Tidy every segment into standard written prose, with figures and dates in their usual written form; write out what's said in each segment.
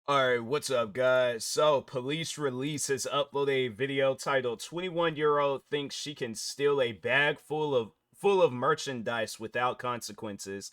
Alright, what's up, guys? So, Police Release has uploaded a video titled 21-year-old thinks she can steal a bag full of merchandise without consequences.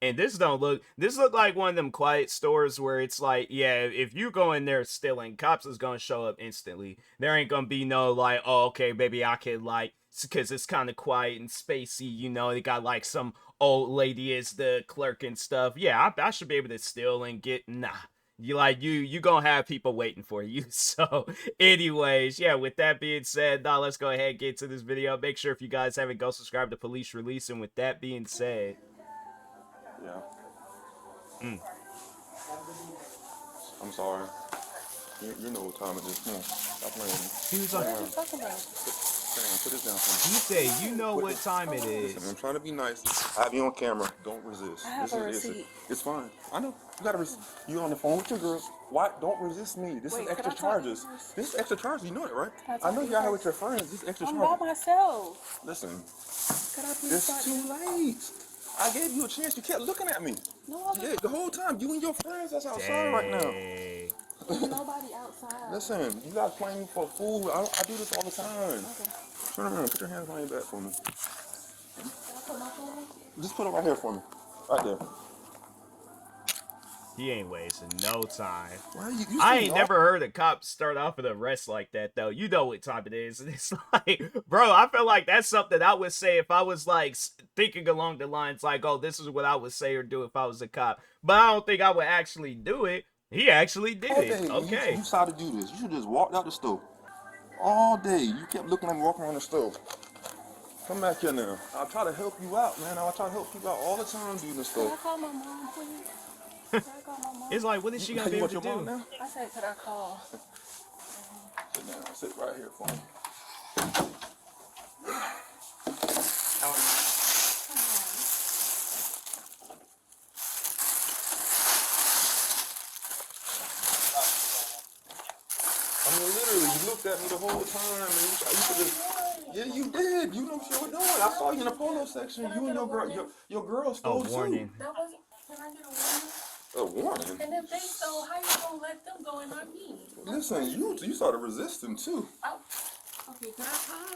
And this look like one of them quiet stores where it's like, yeah, if you go in there stealing, cops is gonna show up instantly. There ain't gonna be no like, oh, okay, baby, I could like, because it's kind of quiet and spacey, they got like some old lady as the clerk and stuff. Yeah, I should be able to steal and get, nah. You gonna have people waiting for you. So anyways, yeah, with that being said, now let's go ahead and get to this video. Make sure if you guys haven't, go subscribe to Police Release. And with that being said, Yeah, mm, I'm sorry. You know what time it is. Come on, stop playing. he was Sit like, What are down. you talking about? Sit down. Put this down for he me. said, you know Put what this. time it Listen, I'm is. trying to be nice. I have you on camera. Don't resist. I have a receipt. It's fine. I know. You gotta resist. You on the phone with your girl. Why? Don't resist me. This is Wait, could extra I talk to you charges. first? This is extra charges. You know that, right? Can I I talk know to you you out here with first? your friends. This is extra I'm by charges. myself. Listen, Could I please it's talk to too you? late. I gave you a chance. You kept looking at me. No, I Yeah, the whole time. You and your friends that's outside right now. Dang. there's nobody outside. Listen, you guys playing me for a fool. I do this all the time. Okay. Turn around, put your hands behind your back for me. Can I put my phone on? Just put it right here for me. Right there. He ain't wasting no time. Why you I see ain't all? never heard a cop start off with an arrest like that, though. You know what time it is. And it's like, bro, I feel like that's something I would say if I was like thinking along the lines like, oh, this is what I would say or do if I was a cop. But I don't think I would actually do it. He actually did All it. day, you Okay. decided to do this. You should just walked out the stove. All day, you kept looking at me walking around the stove. Come back here now. I'll try to help you out, man. I'll try to help people out all the time doing this Can I stuff. call my mom, please? Could I call my mom? It's like, what is she gonna be You able want to your mom do? now? I said, could I call? Sit down. Sit right here for me. I mean, literally, you looked at me the whole time, and you should just. Yeah, you did. You know what you were doing. I saw you in the polo section. You and your girl A stole too. warning. That wasn't. Can I get a warning? A warning. And if they stole, how you gonna let them go and not me? Listen, you started resisting too. Oh, okay, can I call?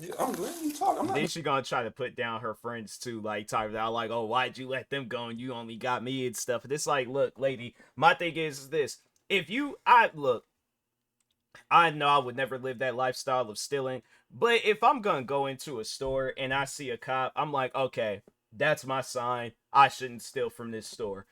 Yeah, I'm letting you talk. I'm not. Then she gonna try to put down her friends too, like talking about like, oh, why'd you let them go and you only got me and stuff. And it's like, look, lady, my thing is this. If you I look, I know I would never live that lifestyle of stealing, but if I'm gonna go into a store and I see a cop, I'm like, okay, that's my sign. I shouldn't steal from this store.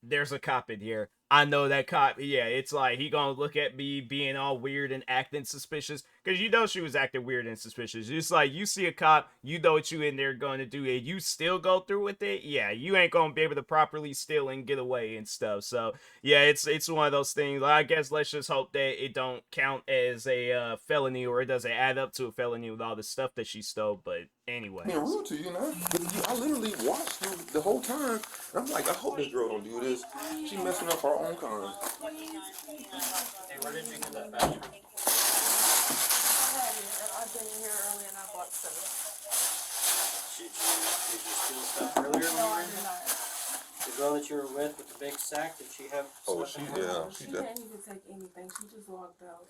There's a cop in here. I know that cop. Yeah, it's like he gonna look at me being all weird and acting suspicious because you know she was acting weird and suspicious. It's like you see a cop, you know what you in there going to do, and you still go through with it. Yeah, you ain't gonna be able to properly steal and get away and stuff. So yeah, it's one of those things. I guess let's just hope that it don't count as a felony or it doesn't add up to a felony with all the stuff that she stole. But anyways, Being rude to you, man. I literally watched you the whole time. And I'm like, I hope this girl don't do this. She messing up her own kind. Hey, where did you get that bag from? I've been in here early and I bought stuff. Did you steal stuff earlier when you No, were I in did here? not. The girl that you were with the big sack, did she have Oh, stuff she in her? yeah. She She did. didn't even take anything. She just walked out.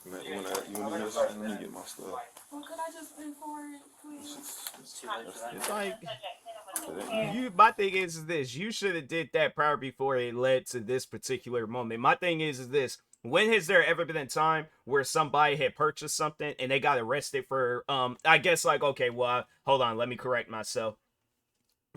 Man, you wanna hear something? Let me get my stuff. Well, could I just pay for it, please? It's, Too late for that. it's like it's, you. My thing is this: you should have did that prior before it led to this particular moment. My thing is this: when has there ever been a time where somebody had purchased something and they got arrested for I guess like, okay, well, hold on, let me correct myself.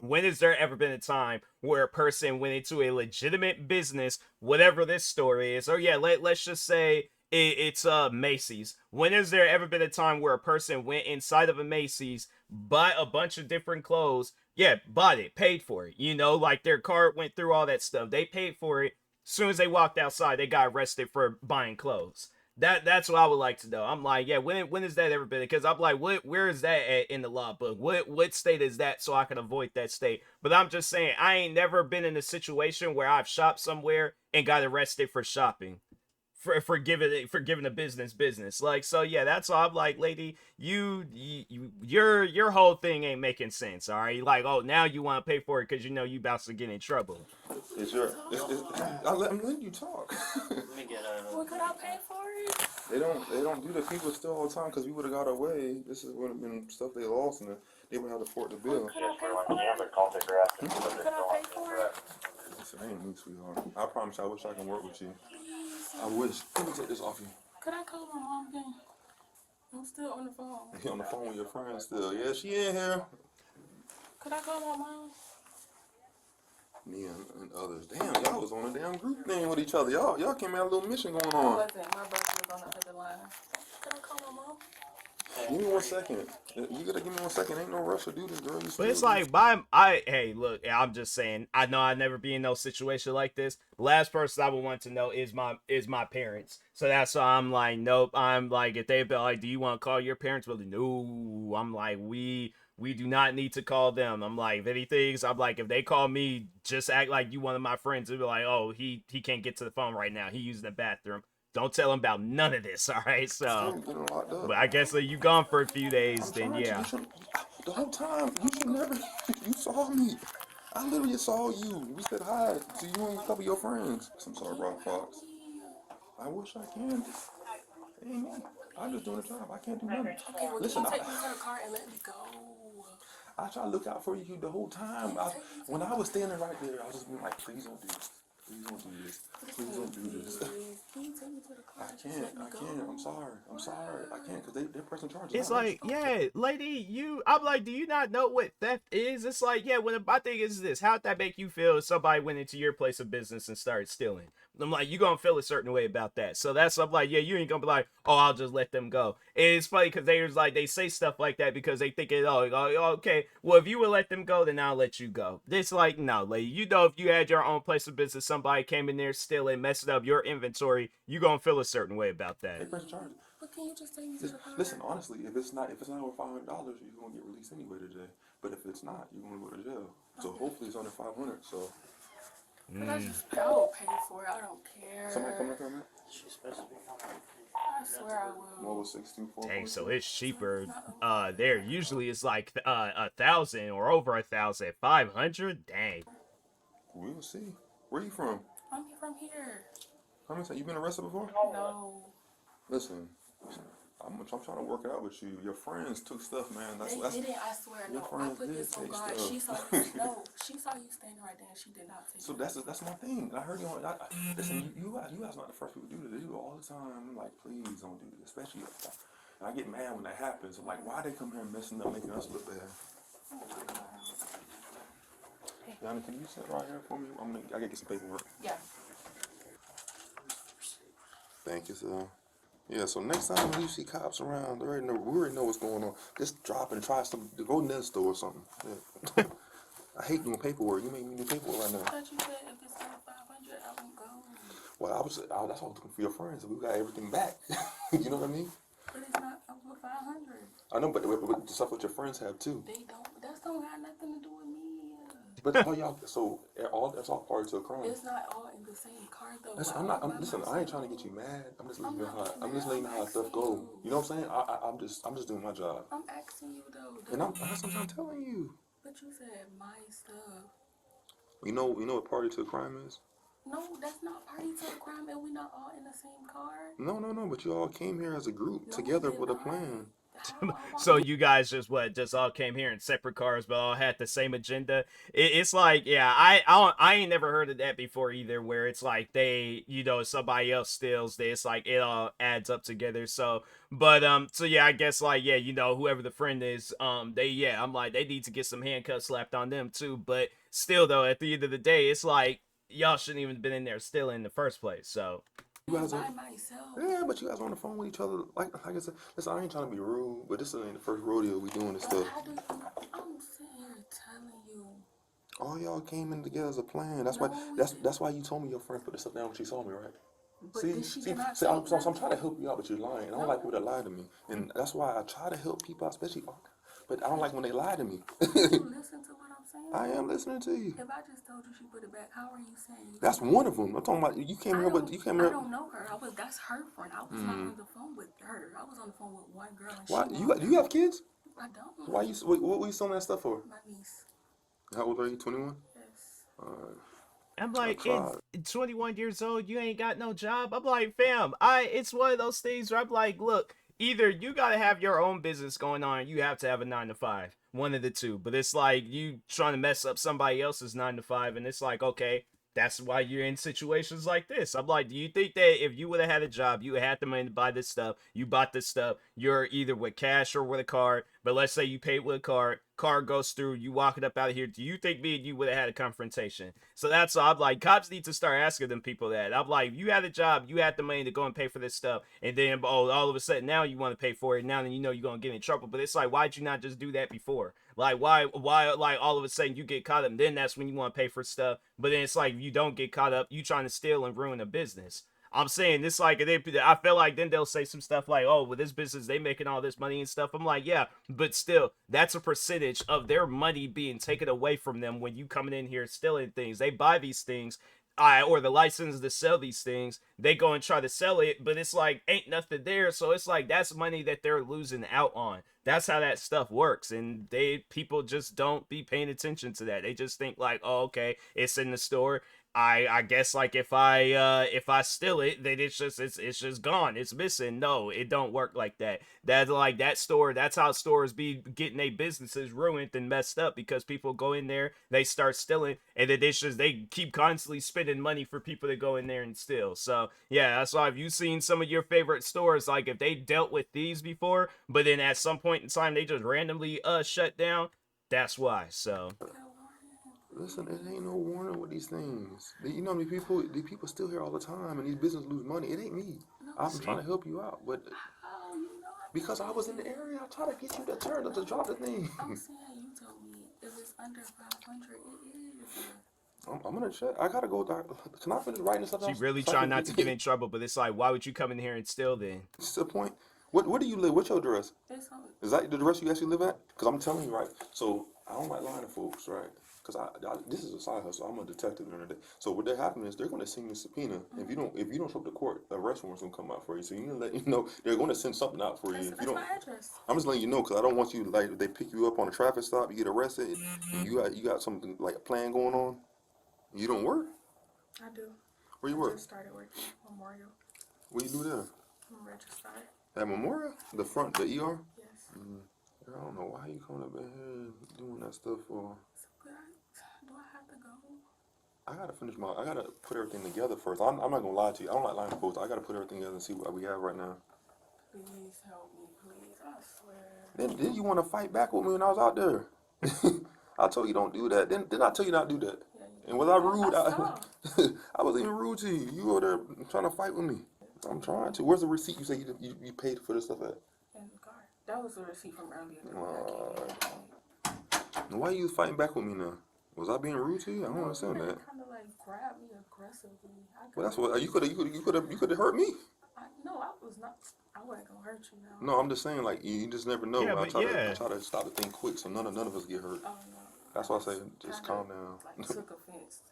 When has there ever been a time where a person went into a legitimate business, whatever this store is, or yeah, let's just say it's Macy's. When has there ever been a time where a person went inside of a Macy's, bought a bunch of different clothes, yeah, bought it, paid for it, like their card went through all that stuff, they paid for it, as soon as they walked outside, they got arrested for buying clothes. That's what I would like to know. I'm like, yeah, when has that ever been? Because I'm like, where is that at in the law book? What state is that so I can avoid that state? But I'm just saying, I ain't never been in a situation where I've shopped somewhere and got arrested for shopping. for giving a business. Like, so yeah, that's all. I'm like, lady, your whole thing ain't making sense. All right, like, oh, now you want to pay for it because you know you about to get in trouble. It's your. I'm letting you talk. Let me get Well, could I pay for it? They don't do that. People steal all the time because we would have got away. This would have been stuff they lost, and they would have to port the bill. Could I pay for it? Could I pay for it? Listen, I ain't me, sweetheart. I promise you, I wish I can work with you. I wish. Let me take this off you. Could I call my mom again? I'm still on the phone. You on the phone with your friend still? Yeah, she in here. Could I call my mom? Me and others. Damn, y'all was on a damn group thing with each other. Y'all came out a little mission going I on. wasn't. My brother was on the other line. Could I call my mom? Give me 1 second. You gotta give me 1 second. Ain't no rush to do this, girl. But it's like, hey, look, I'm just saying, I know I'd never be in no situation like this. The last person I would want to know is my parents. So that's why I'm like, nope. I'm like, if they be like, do you want to call your parents? Well, no. I'm like, we do not need to call them. I'm like, if anything, I'm like, if they call me, just act like you one of my friends. They'll be like, oh, he can't get to the phone right now. He using the bathroom. Don't tell him about none of this, all right? So, but I guess you gone for a few days, then yeah. The whole time, you should never. You saw me. I literally saw you. We said hi to you and a couple of your friends. I'm sorry, Brock Fox. I wish I can. It ain't me. I'm just doing a job. I can't do nothing. Okay, well, Listen, can you take me to the car and let me go? I try to look out for you the whole time. When I was standing right there, I was just being like, please don't do this. Please don't do this. Please don't do this. Can you take me to the car? I can't. I'm sorry. I can't because they're pressing charges. It's like, yeah, lady, I'm like, do you not know what theft is? It's like, yeah, my thing is this, how'd that make you feel if somebody went into your place of business and started stealing? I'm like, you gonna feel a certain way about that. So I'm like, yeah, you ain't gonna be like, oh, I'll just let them go. And it's funny because they say stuff like that because they think okay, well, if you would let them go, then I'll let you go. It's like, no, lady, you know, if you had your own place of business, somebody came in there stealing, messing up your inventory, you gonna feel a certain way about that. They press charges. But can you just take me to the car? Listen, honestly, if it's not over $500, you're gonna get released anyway today. But if it's not, you're gonna go to jail. So hopefully it's under 500. So. But I will pay for it. I don't care. Somebody come up here, She's supposed to be coming. I swear I will. Mobile 624. Dang, so it's cheaper. There usually it's like 1,000 or over 1,000. 500. Dang. We'll see. Where you from? I'm from here. How many times you been arrested before? No. Listen, I'm trying to work it out with you. Your friends took stuff, man. They didn't. I swear. No. I put this on God. She saw you. No. She saw you standing right there, and she did not take. So that's my thing. And I heard you on. Listen, you guys not the first people to do this. They do it all the time. I'm like, please don't do this. Especially, and I get mad when that happens. I'm like, why they come here messing up, making us look bad? Yanni, can you sit right here for me? I gotta get some paperwork. Yeah. Thank you, sir. Yeah, so next time when you see cops around, we already know what's going on. Just drop and try to go to the store or something. Yeah. I hate doing paperwork. You make me do paperwork right now. I thought you said if it's under 500, I won't go. Well, that's why I was looking for your friends. We got everything back. You know what I mean? But it's not over 500. I know, but the stuff what your friends have too. They don't. That don't got nothing to do with me. But all y'all, that's all part to a crime. It's not all in the same car though. Listen, I ain't trying to get you mad. I'm just letting you know how stuff go. You know what I'm saying? I'm just doing my job. I'm asking you though. And that's what I'm telling you. But you said my stuff. You know what party to a crime is? No, that's not party to a crime, and we not all in the same car. No. But you all came here as a group together with a plan. So you guys just all came here in separate cars, but all had the same agenda. It's like, yeah, I ain't never heard of that before either. Where it's like somebody else steals, it's like it all adds up together. So, but so yeah, I guess like whoever the friend is, I'm like they need to get some handcuffs slapped on them too. But still though, at the end of the day, it's like y'all shouldn't even been in there stealing in the first place. So. You guys by myself. Yeah, but you guys are on the phone with each other. Like I said, listen, I ain't trying to be rude, but this ain't the first rodeo we doing this stuff. I'm sitting here telling you. All y'all came in together as a plan. That's why you told me your friend put this stuff down when she saw me, right? But I'm trying to help you out, but you're lying. I don't like people that lie to me, and that's why I try to help people out, especially But I don't like when they lie to me. You listen to what I'm saying? I am listening to you. If I just told you she put it back, how are you saying? That's one of them. I'm talking about you came here, but you came I here. don't know her. That's her friend. I was not on the phone with her. I was on the phone with one girl. And Why she you have kids? I don't. Why you what were you selling that stuff for? My niece. How old are you? 21. Yes. I'm I like, tried. it's 21 years old, you ain't got no job. I'm like, fam, it's one of those things where I'm like, look, either you gotta have your own business going on, or you have to have a 9 to 5, one of the two. But it's like you trying to mess up somebody else's 9 to 5, and it's like, okay, that's why you're in situations like this. I'm like, do you think that if you would have had a job, you would have had the money to buy this stuff, you bought this stuff, you're either with cash or with a card, but let's say you paid with a card goes through, you walk it up out of here, do you think me and you would have had a confrontation? So that's all I'm like, cops need to start asking them people that. I'm like, you had a job, you had the money to go and pay for this stuff, and then all of a sudden now you want to pay for it, now then you know you're gonna get in trouble. But it's like, why'd you not just do that before? Like, why like all of a sudden you get caught up, and then that's when you want to pay for stuff. But then it's like, you don't get caught up, you trying to steal and ruin a business. I'm saying this like I feel like then they'll say some stuff like, "Oh, with this business they making all this money and stuff." I'm like, yeah, but still, that's a percentage of their money being taken away from them when you coming in here stealing things. They buy these things, or the license to sell these things. They go and try to sell it, but it's like ain't nothing there. So it's like that's money that they're losing out on. That's how that stuff works, and people just don't be paying attention to that. They just think like, oh, okay, it's in the store. I guess like if I steal it, then it's just gone. It's missing. No, it don't work like that. That's like that store. That's how stores be getting their businesses ruined and messed up because people go in there, they start stealing, and then they keep constantly spending money for people to go in there and steal. So yeah, that's why if you've seen some of your favorite stores, like if they dealt with these before, but then at some point in time they just randomly shut down. That's why. So. Listen, it ain't no warning with these things. You know, these people still here all the time, and these businesses lose money. It ain't me. I'm trying to help you out, but because I was in the area, I try to get you to to drop the thing. I'm saying you told me if it's under 500, it is. I'm gonna check. I gotta go. Can I finish writing this up? She really trying not to get in trouble, but it's like, why would you come in here and steal then? What's the point? Where do you live? What's your address? Is that the address you actually live at? Because I'm telling you, right. So I don't like lying to folks, right? Because this is a side hustle. I'm a detective at the end of the day. So what they're happening is they're going to send you a subpoena. If you don't show up to court, a arrest warrant's going to come out for you. So you need to let you know they're going to send something out for you. If you don't, my address. I'm just letting you know because I don't want you like they pick you up on a traffic stop, you get arrested, and you got something like a plan going on. You don't work. I do. Where you work? I just started working at Memorial. What you do there? I'm registered. At Memorial? The front, the ER? Yes. I don't know why you coming up in here doing that stuff for. Do I have to go? I gotta put everything together first. I'm not gonna lie to you. I don't like lying to folks. I gotta put everything together and see what we have right now. Please help me, please. I swear. Then you want to fight back with me when I was out there. I told you don't do that. Then I tell you not to do that. Yeah, And was I rude? I I wasn't even rude to you. You were there trying to fight with me. I'm trying to. Where's the receipt you say you paid for this stuff at? In the car. That was the receipt from earlier. Why are you fighting back with me now? Was I being rude to you? I don't understand that. Kind of like grabbed me aggressively. Well, that's what you could have hurt me. No, I was not. I wasn't gonna hurt you now. No, I'm just saying like you just never know. Yeah, I try yeah. to stop the thing quick so none of us get hurt. Oh no. That's why I say just calm down. Like took offense.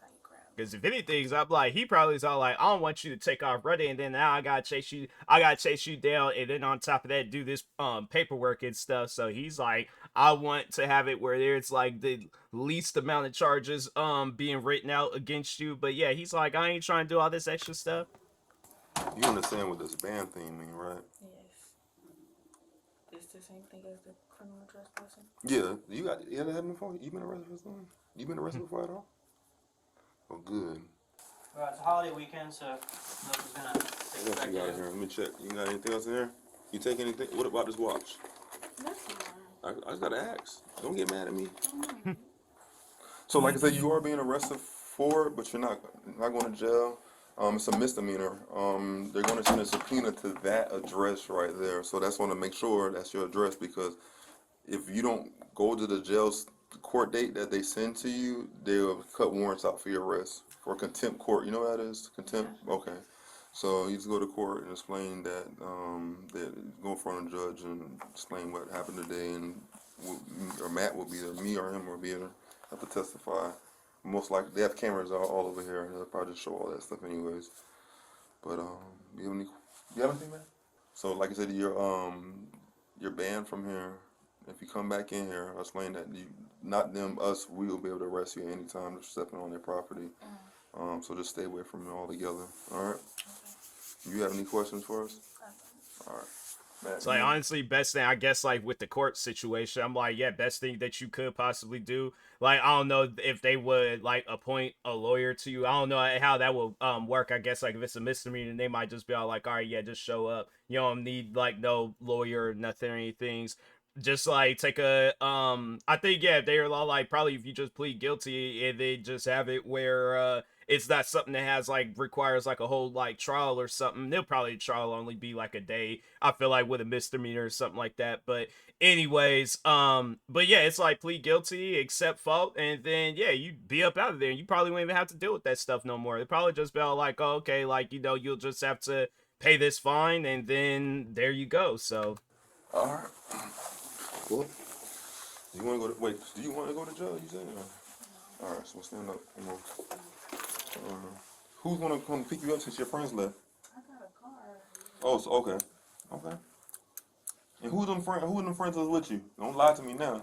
Because if anything, I'm like, he probably is all like, I don't want you to take off running, and then now I gotta chase you down, and then on top of that, do this paperwork and stuff. So he's like, I want to have it where there's like the least amount of charges being written out against you. But yeah, he's like, I ain't trying to do all this extra stuff. You understand what this band thing mean, right? Yes. It's the same thing as the criminal trespassing. Yeah, you ever had them before? You been arrested for something? You been arrested before at all? Oh, good. Well, it's a holiday weekend, so nothing's gonna take What else you got in here? Let me check. You got anything else in here? You take anything? What about this watch? That's I just gotta ask. Don't get mad at me. So, like I said, you are being arrested for it, but you're not going to jail. It's a misdemeanor. They're going to send a subpoena to that address right there. So that's going to make sure that's your address because if you don't go to the jail's court date that they send to you, they'll cut warrants out for your arrest for contempt court. You know what that is? Contempt? Okay. So he just go to court and explain that go in front of the judge and explain what happened today, and or Matt will be there, me or him will be there, have to testify. Most likely they have cameras all over here, and they'll probably just show all that stuff anyways. But you have anything, man? So like I said, you're banned from here. If you come back in here, I'll explain that you, not them, us, we will be able to arrest you anytime you're stepping on their property. So just stay away from it altogether. All right. You have any questions for us? All right. Matt, So like honestly, best thing I guess like with the court situation, I'm like, yeah, best thing that you could possibly do. Like I don't know if they would like appoint a lawyer to you. I don't know how that will work. I guess like if it's a misdemeanor, they might just be all like, all right, yeah, just show up. You don't need like no lawyer or nothing or anything. Just like take a I think yeah, they're all like probably if you just plead guilty and they just have it where it's not something that has like requires like a whole like trial or something. They'll probably trial only be like a day. I feel like with a misdemeanor or something like that. But anyways, but yeah, it's like plead guilty, accept fault, and then yeah, you be up out of there. And you probably won't even have to deal with that stuff no more. They probably just be all like, oh, okay, like you know, you'll just have to pay this fine, and then there you go. So. all right. Cool. You want to go to wait? Do you want to go to jail? You said. All right. So stand up. Come on. Who's gonna come pick you up since your friends left? I got a car. Oh, so okay. Okay. And who's them friends that's with you? Don't lie to me now.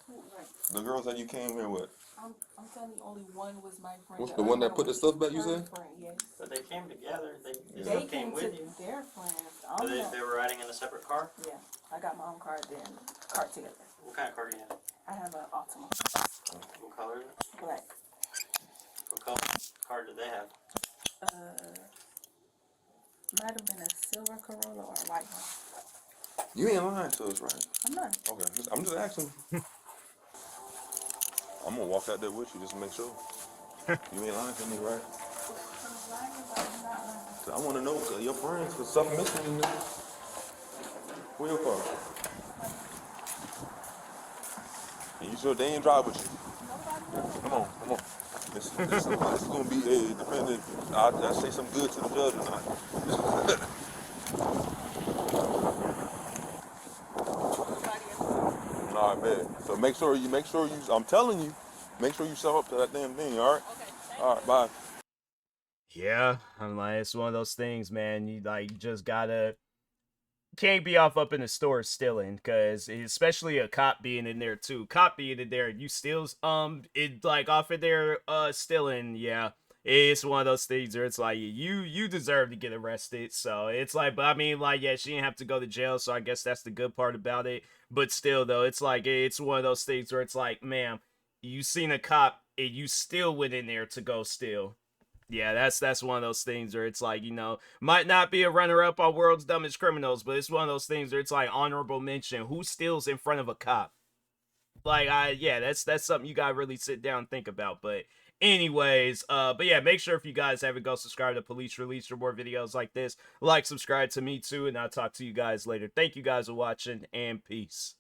Right. The girls that you came here with. I'm telling you, only one was my friend. What's the one that put the stuff back? You her said. friend, yes. But they came together. They They still came came with to you. their friends. So they were riding in a separate car? Yeah, I got my own car then. Car together. What kind of car do you have? I have an Altima. What color is it? Black. What color car did they have? Might have been a silver Corolla or a white one. You ain't lying to us, right? I'm not. Okay. I'm just asking. I'm gonna walk out there with you just to make sure. You ain't lying to me, right? So I want to know your friends, cause something missing in there. Where your car? And you sure they ain't drive with you? Come on, come on. This is gonna be a dependent. I say something good to the judge or not. All right, man. So make sure you. I'm telling you, make sure you show up to that damn thing. All right. All right. Bye. Yeah, I'm like, it's one of those things, man. You like just gotta can't be off up in the store stealing, because especially a cop being in there too. Cop being in there, you still it like off in there stealing. Yeah, it's one of those things where it's like you deserve to get arrested. So it's like, but I mean, like yeah, she didn't have to go to jail, so I guess that's the good part about it. But still, though, it's like it's one of those things where it's like, ma'am, you seen a cop and you still went in there to go steal. Yeah, that's one of those things where it's like, you know, might not be a runner-up on World's Dumbest Criminals, but it's one of those things where it's like honorable mention. Who steals in front of a cop? Like, yeah, that's something you gotta really sit down and think about. But anyways, but yeah, make sure if you guys haven't, go subscribe to Police Release for more videos like this. Like, subscribe to me too, and I'll talk to you guys later. Thank you guys for watching, and peace.